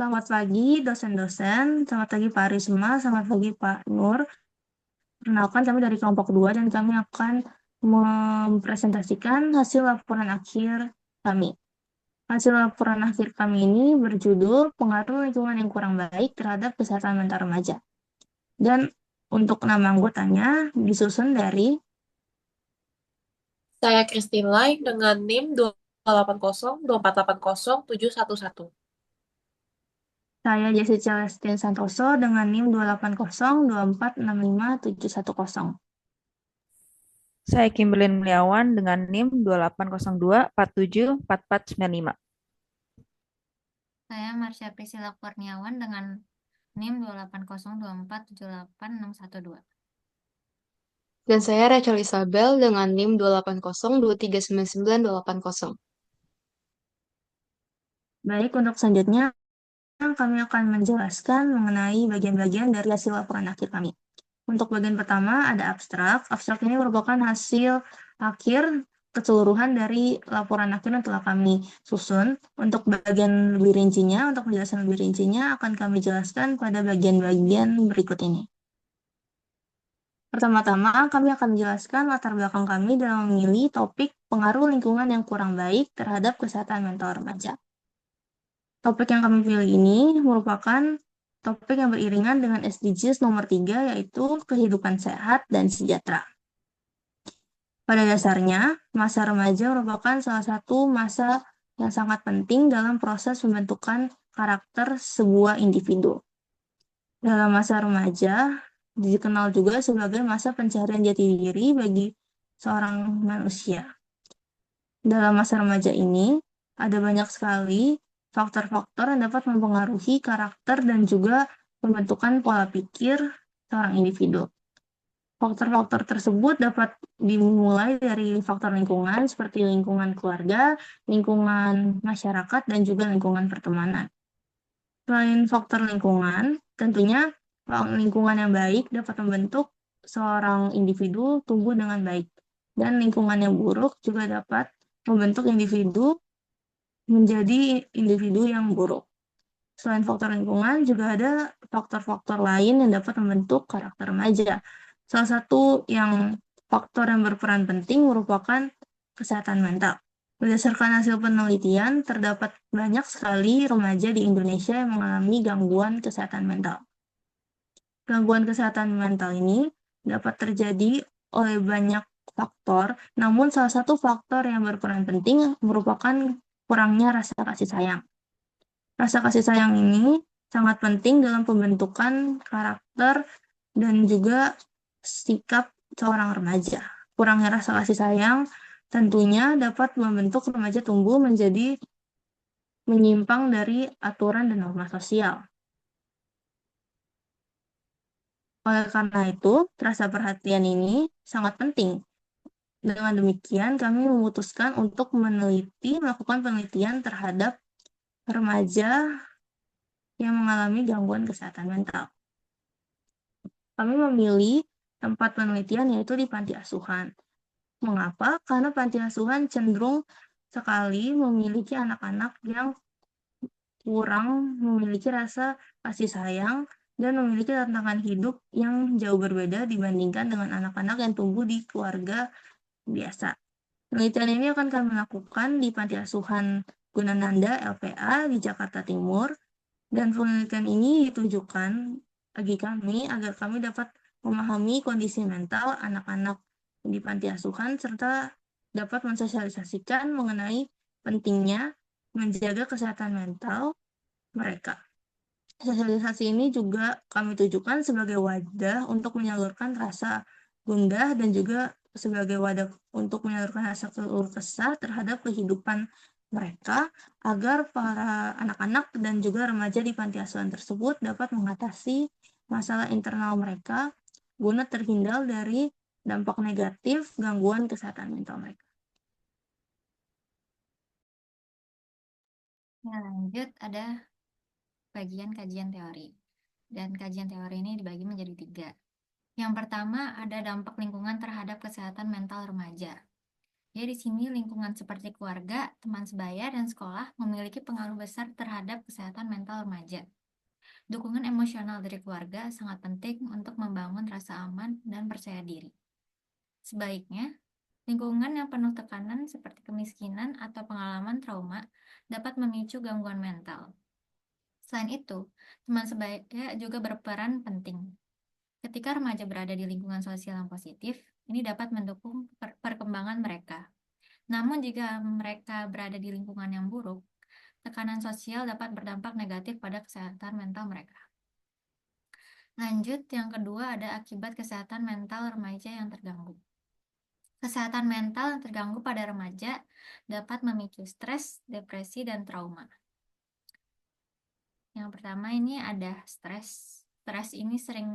Selamat pagi dosen-dosen, selamat pagi Pak Risma, selamat pagi Pak Nur. Perkenalkan kami dari kelompok 2 dan kami akan mempresentasikan hasil laporan akhir kami. Hasil laporan akhir kami ini berjudul Pengaruh Lingkungan yang Kurang Baik Terhadap Kesehatan Mental Remaja. Dan untuk nama anggotanya disusun dari Saya Christine Lai dengan NIM 28024807111. saya Jessie Celestine Santoso dengan NIM 28024657110. Saya Kimberly Muliawan dengan NIM 2802474495. Saya Marsha Priscilla Kurniawan dengan NIM 28024786112. Dan saya Rachel Isabel dengan NIM 280239980. Baik, untuk selanjutnya kami akan menjelaskan mengenai bagian-bagian dari hasil laporan akhir kami. Untuk bagian pertama ada abstrak. Abstrak ini merupakan hasil akhir keseluruhan dari laporan akhir yang telah kami susun. Untuk bagian lebih rincinya, untuk penjelasan lebih rincinya akan kami jelaskan pada bagian-bagian berikut ini. Pertama-tama, kami akan menjelaskan latar belakang kami dalam memilih topik pengaruh lingkungan yang kurang baik terhadap kesehatan mental remaja. Topik yang kami pilih ini merupakan topik yang beriringan dengan SDGs nomor 3, yaitu kehidupan sehat dan sejahtera. Pada dasarnya, masa remaja merupakan salah satu masa yang sangat penting dalam proses pembentukan karakter sebuah individu. Dalam masa remaja, dikenal juga sebagai masa pencarian jati diri bagi seorang manusia. Dalam masa remaja ini, ada banyak sekali faktor-faktor yang dapat mempengaruhi karakter dan juga pembentukan pola pikir seorang individu. Faktor-faktor tersebut dapat dimulai dari faktor lingkungan seperti lingkungan keluarga, lingkungan masyarakat, dan juga lingkungan pertemanan. Selain faktor lingkungan, tentunya lingkungan yang baik dapat membentuk seorang individu tumbuh dengan baik. Dan lingkungan yang buruk juga dapat membentuk individu menjadi individu yang buruk. Selain faktor lingkungan, juga ada faktor-faktor lain yang dapat membentuk karakter remaja. Salah satu faktor yang berperan penting merupakan kesehatan mental. Berdasarkan hasil penelitian, terdapat banyak sekali remaja di Indonesia yang mengalami gangguan kesehatan mental. Gangguan kesehatan mental ini dapat terjadi oleh banyak faktor, namun salah satu faktor yang berperan penting merupakan kurangnya rasa kasih sayang. Rasa kasih sayang ini sangat penting dalam pembentukan karakter dan juga sikap seorang remaja. Kurangnya rasa kasih sayang tentunya dapat membentuk remaja tumbuh menjadi menyimpang dari aturan dan norma sosial. Oleh karena itu, rasa perhatian ini sangat penting. Dengan demikian, kami memutuskan untuk melakukan penelitian terhadap remaja yang mengalami gangguan kesehatan mental. Kami memilih tempat penelitian yaitu di panti asuhan. Mengapa? Karena panti asuhan cenderung sekali memiliki anak-anak yang kurang memiliki rasa kasih sayang dan memiliki tantangan hidup yang jauh berbeda dibandingkan dengan anak-anak yang tumbuh di keluarga biasa. Penelitian ini akan kami lakukan di Panti Asuhan Gunananda LPA di Jakarta Timur, dan penelitian ini ditujukan bagi kami agar kami dapat memahami kondisi mental anak-anak di panti asuhan serta dapat mensosialisasikan mengenai pentingnya menjaga kesehatan mental mereka. Sosialisasi ini juga kami tujukan sebagai wadah untuk menyalurkan rasa gundah dan juga sebagai wadah untuk menyalurkan rasa keluh kesah terhadap kehidupan mereka agar para anak-anak dan juga remaja di panti asuhan tersebut dapat mengatasi masalah internal mereka guna terhindar dari dampak negatif gangguan kesehatan mental mereka. Ya, lanjut ada bagian kajian teori. Dan kajian teori ini dibagi menjadi 3. Yang pertama ada dampak lingkungan terhadap kesehatan mental remaja. Jadi di sini lingkungan seperti keluarga, teman sebaya, dan sekolah memiliki pengaruh besar terhadap kesehatan mental remaja. Dukungan emosional dari keluarga sangat penting untuk membangun rasa aman dan percaya diri. Sebaliknya, lingkungan yang penuh tekanan seperti kemiskinan atau pengalaman trauma dapat memicu gangguan mental. Selain itu, teman sebaya juga berperan penting. Ketika remaja berada di lingkungan sosial yang positif, ini dapat mendukung perkembangan mereka. Namun jika mereka berada di lingkungan yang buruk, tekanan sosial dapat berdampak negatif pada kesehatan mental mereka. Lanjut, yang kedua ada akibat kesehatan mental remaja yang terganggu. Kesehatan mental yang terganggu pada remaja dapat memicu stres, depresi, dan trauma. Yang pertama ini ada stres. Stres ini sering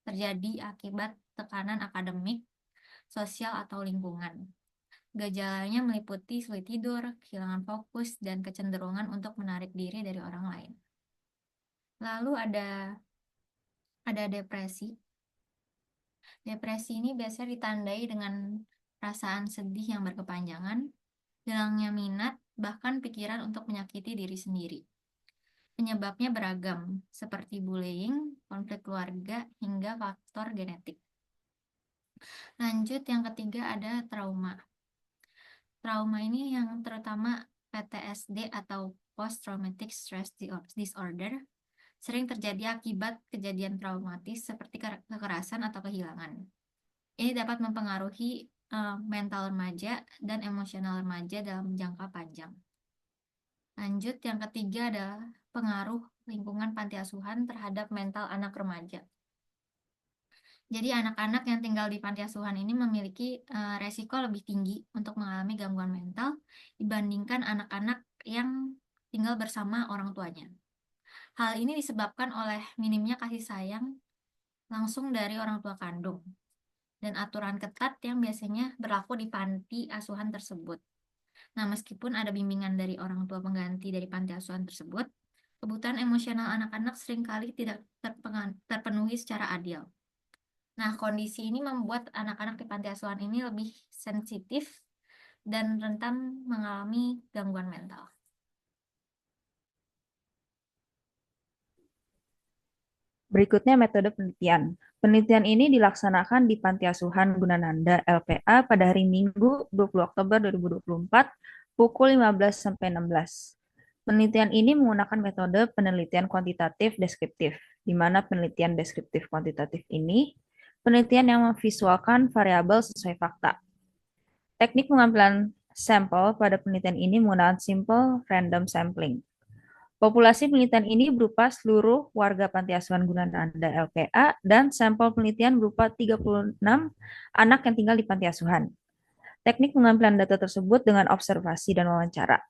terjadi akibat tekanan akademik, sosial, atau lingkungan. Gejalanya meliputi sulit tidur, kehilangan fokus, dan kecenderungan untuk menarik diri dari orang lain. Lalu ada depresi. Depresi ini biasanya ditandai dengan perasaan sedih yang berkepanjangan, hilangnya minat, bahkan pikiran untuk menyakiti diri sendiri. Penyebabnya beragam, seperti bullying, konflik keluarga, hingga faktor genetik. Lanjut, yang ketiga ada trauma. Trauma ini yang terutama PTSD atau Post Traumatic Stress Disorder sering terjadi akibat kejadian traumatis seperti kekerasan atau kehilangan. Ini dapat mempengaruhi mental remaja dan emosional remaja dalam jangka panjang. Lanjut, yang ketiga adalah pengaruh lingkungan panti asuhan terhadap mental anak remaja. Jadi anak-anak yang tinggal di panti asuhan ini memiliki resiko lebih tinggi untuk mengalami gangguan mental dibandingkan anak-anak yang tinggal bersama orang tuanya. Hal ini disebabkan oleh minimnya kasih sayang langsung dari orang tua kandung dan aturan ketat yang biasanya berlaku di panti asuhan tersebut. Nah, meskipun ada bimbingan dari orang tua pengganti dari panti asuhan tersebut, kebutuhan emosional anak-anak seringkali tidak terpenuhi secara adil. Nah, kondisi ini membuat anak-anak di panti asuhan ini lebih sensitif dan rentan mengalami gangguan mental. Berikutnya metode penelitian. Penelitian ini dilaksanakan di Panti Asuhan Gunananda LPA pada hari Minggu 20 Oktober 2024 pukul 15-16. Penelitian ini menggunakan metode penelitian kuantitatif deskriptif, di mana penelitian deskriptif kuantitatif ini penelitian yang memvisualkan variabel sesuai fakta. Teknik pengambilan sampel pada penelitian ini menggunakan simple random sampling. Populasi penelitian ini berupa seluruh warga Panti Asuhan Gunananda LPA dan sampel penelitian berupa 36 anak yang tinggal di Panti Asuhan. Teknik pengambilan data tersebut dengan observasi dan wawancara.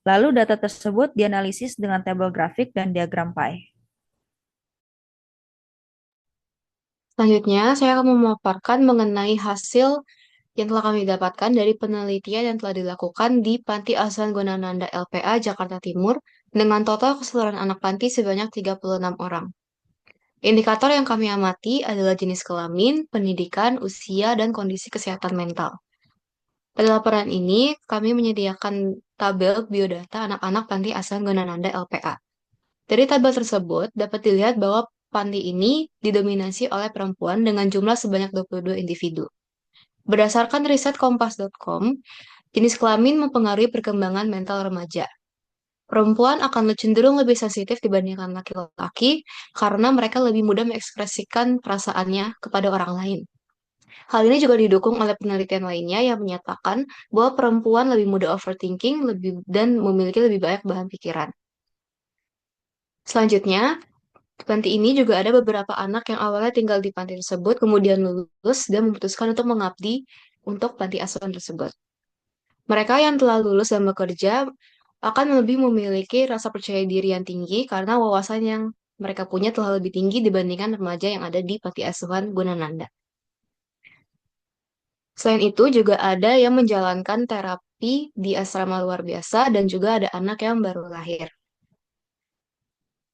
Lalu data tersebut dianalisis dengan tabel grafik dan diagram pie. Selanjutnya, saya akan memaparkan mengenai hasil yang telah kami dapatkan dari penelitian yang telah dilakukan di Panti Asuhan Gunananda LPA Jakarta Timur dengan total keseluruhan anak panti sebanyak 36 orang. Indikator yang kami amati adalah jenis kelamin, pendidikan, usia, dan kondisi kesehatan mental. Pada laporan ini, kami menyediakan tabel biodata anak-anak Panti Asuhan Gunananda LPA. Dari tabel tersebut, dapat dilihat bahwa panti ini didominasi oleh perempuan dengan jumlah sebanyak 22 individu. Berdasarkan riset kompas.com, jenis kelamin mempengaruhi perkembangan mental remaja. Perempuan akan cenderung lebih sensitif dibandingkan laki-laki karena mereka lebih mudah mengekspresikan perasaannya kepada orang lain. Hal ini juga didukung oleh penelitian lainnya yang menyatakan bahwa perempuan lebih mudah overthinking dan memiliki lebih banyak bahan pikiran. Selanjutnya, di panti ini juga ada beberapa anak yang awalnya tinggal di panti tersebut, kemudian lulus dan memutuskan untuk mengabdi untuk panti asuhan tersebut. Mereka yang telah lulus dan bekerja akan lebih memiliki rasa percaya diri yang tinggi karena wawasan yang mereka punya telah lebih tinggi dibandingkan remaja yang ada di panti asuhan Gunananda. Selain itu, juga ada yang menjalankan terapi di asrama luar biasa dan juga ada anak yang baru lahir.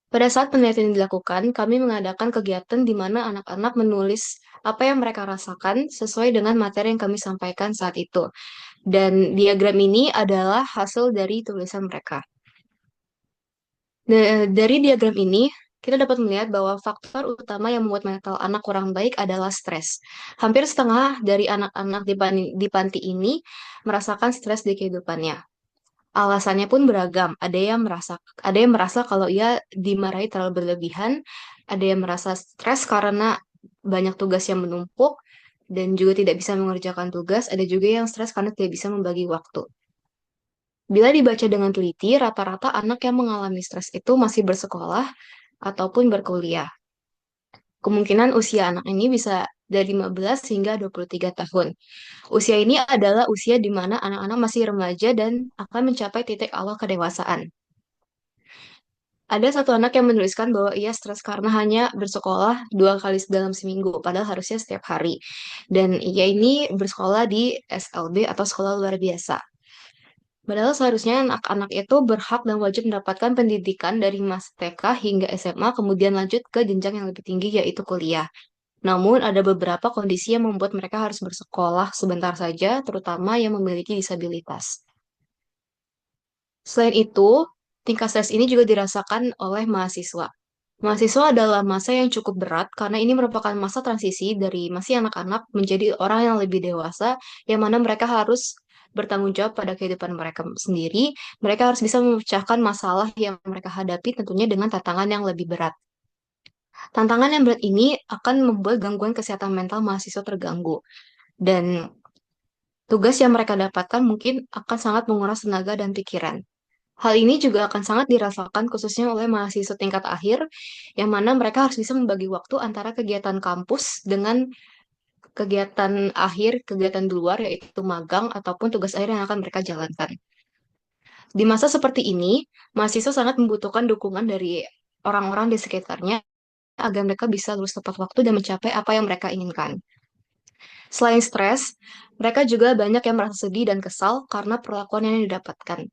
Pada saat penelitian dilakukan, kami mengadakan kegiatan di mana anak-anak menulis apa yang mereka rasakan sesuai dengan materi yang kami sampaikan saat itu. Dan diagram ini adalah hasil dari tulisan mereka. Dari diagram ini, kita dapat melihat bahwa faktor utama yang membuat mental anak kurang baik adalah stres. Hampir setengah dari anak-anak di panti ini merasakan stres di kehidupannya. Alasannya pun beragam. Ada yang merasa kalau ia dimarahi terlalu berlebihan, ada yang merasa stres karena banyak tugas yang menumpuk dan juga tidak bisa mengerjakan tugas, ada juga yang stres karena tidak bisa membagi waktu. Bila dibaca dengan teliti, rata-rata anak yang mengalami stres itu masih bersekolah ataupun berkuliah. Kemungkinan usia anak ini bisa dari 15 hingga 23 tahun. Usia ini adalah usia di mana anak-anak masih remaja dan akan mencapai titik awal kedewasaan. Ada satu anak yang menuliskan bahwa ia stres karena hanya bersekolah 2 kali dalam seminggu, padahal harusnya setiap hari. Dan ia ini bersekolah di SLB atau sekolah luar biasa. Padahal seharusnya anak-anak itu berhak dan wajib mendapatkan pendidikan dari masa TK hingga SMA, kemudian lanjut ke jenjang yang lebih tinggi, yaitu kuliah. Namun, ada beberapa kondisi yang membuat mereka harus bersekolah sebentar saja, terutama yang memiliki disabilitas. Selain itu, tingkat stres ini juga dirasakan oleh mahasiswa. Mahasiswa adalah masa yang cukup berat karena ini merupakan masa transisi dari masih anak-anak menjadi orang yang lebih dewasa, yang mana mereka harus bertanggung jawab pada kehidupan mereka sendiri. Mereka harus bisa memecahkan masalah yang mereka hadapi tentunya dengan tantangan yang lebih berat. Tantangan yang berat ini akan membuat gangguan kesehatan mental mahasiswa terganggu. Dan tugas yang mereka dapatkan mungkin akan sangat menguras tenaga dan pikiran. Hal ini juga akan sangat dirasakan khususnya oleh mahasiswa tingkat akhir, yang mana mereka harus bisa membagi waktu antara kegiatan kampus dengan kegiatan akhir, kegiatan di luar, yaitu magang ataupun tugas akhir yang akan mereka jalankan. Di masa seperti ini, mahasiswa sangat membutuhkan dukungan dari orang-orang di sekitarnya agar mereka bisa lulus tepat waktu dan mencapai apa yang mereka inginkan. Selain stres, mereka juga banyak yang merasa sedih dan kesal karena perlakuan yang didapatkan.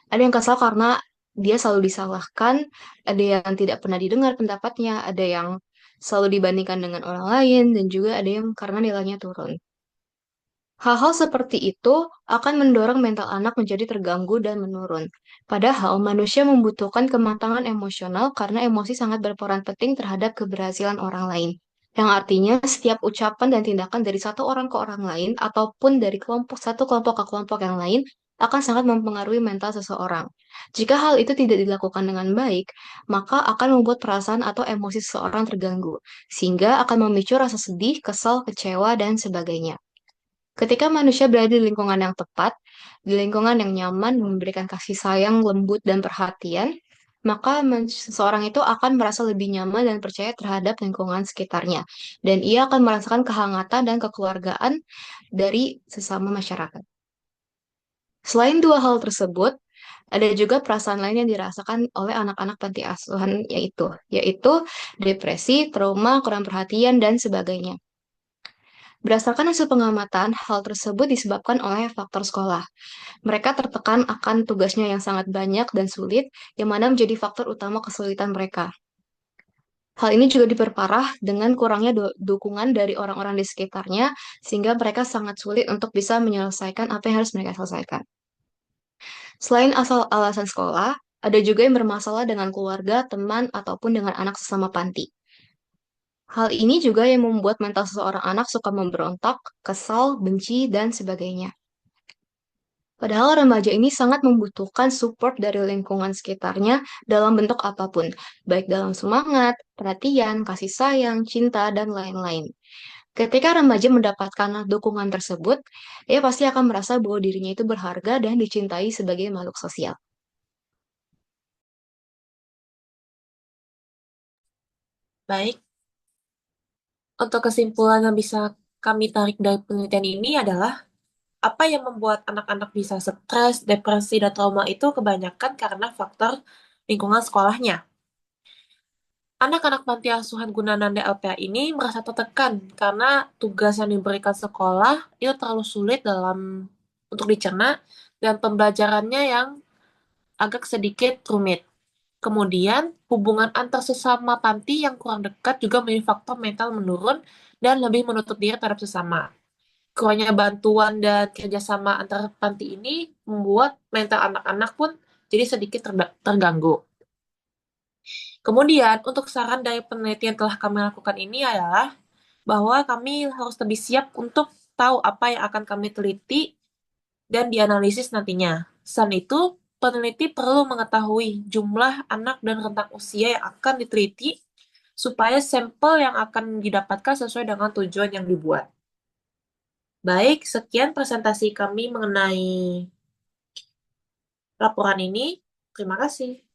Ada yang kesal karena dia selalu disalahkan, ada yang tidak pernah didengar pendapatnya, ada yang selalu dibandingkan dengan orang lain, dan juga ada yang karena nilainya turun. Hal-hal seperti itu akan mendorong mental anak menjadi terganggu dan menurun. Padahal manusia membutuhkan kematangan emosional karena emosi sangat berperan penting terhadap keberhasilan orang lain. Yang artinya setiap ucapan dan tindakan dari satu orang ke orang lain ataupun dari satu kelompok ke kelompok yang lain akan sangat mempengaruhi mental seseorang. Jika hal itu tidak dilakukan dengan baik, maka akan membuat perasaan atau emosi seseorang terganggu, sehingga akan memicu rasa sedih, kesal, kecewa, dan sebagainya. Ketika manusia berada di lingkungan yang tepat, di lingkungan yang nyaman, memberikan kasih sayang, lembut, dan perhatian, maka seseorang itu akan merasa lebih nyaman dan percaya terhadap lingkungan sekitarnya. Dan ia akan merasakan kehangatan dan kekeluargaan dari sesama masyarakat. Selain dua hal tersebut, ada juga perasaan lain yang dirasakan oleh anak-anak panti asuhan, yaitu depresi, trauma, kurang perhatian, dan sebagainya. Berdasarkan hasil pengamatan, hal tersebut disebabkan oleh faktor sekolah. Mereka tertekan akan tugasnya yang sangat banyak dan sulit, yang mana menjadi faktor utama kesulitan mereka. Hal ini juga diperparah dengan kurangnya dukungan dari orang-orang di sekitarnya, sehingga mereka sangat sulit untuk bisa menyelesaikan apa yang harus mereka selesaikan. Selain asal alasan sekolah, ada juga yang bermasalah dengan keluarga, teman, ataupun dengan anak sesama panti. Hal ini juga yang membuat mental seseorang anak suka memberontak, kesal, benci, dan sebagainya. Padahal remaja ini sangat membutuhkan support dari lingkungan sekitarnya dalam bentuk apapun, baik dalam semangat, perhatian, kasih sayang, cinta, dan lain-lain. Ketika remaja mendapatkan dukungan tersebut, ia pasti akan merasa bahwa dirinya itu berharga dan dicintai sebagai makhluk sosial. Baik, untuk kesimpulan yang bisa kami tarik dari penelitian ini adalah apa yang membuat anak-anak bisa stres, depresi, dan trauma itu kebanyakan karena faktor lingkungan sekolahnya. Anak-anak panti asuhan Gunananda LPA ini merasa tertekan karena tugas yang diberikan sekolah itu terlalu sulit untuk dicerna dan pembelajarannya yang agak sedikit rumit. Kemudian, hubungan antar sesama panti yang kurang dekat juga menjadi faktor mental menurun dan lebih menutup diri terhadap sesama. kurangnya bantuan dan kerjasama antar panti ini membuat mental anak-anak pun jadi sedikit terganggu. Kemudian, untuk saran dari penelitian yang telah kami lakukan ini adalah bahwa kami harus lebih siap untuk tahu apa yang akan kami teliti dan dianalisis nantinya. Selain itu, peneliti perlu mengetahui jumlah anak dan rentang usia yang akan diteliti supaya sampel yang akan didapatkan sesuai dengan tujuan yang dibuat. Baik, sekian presentasi kami mengenai laporan ini. Terima kasih.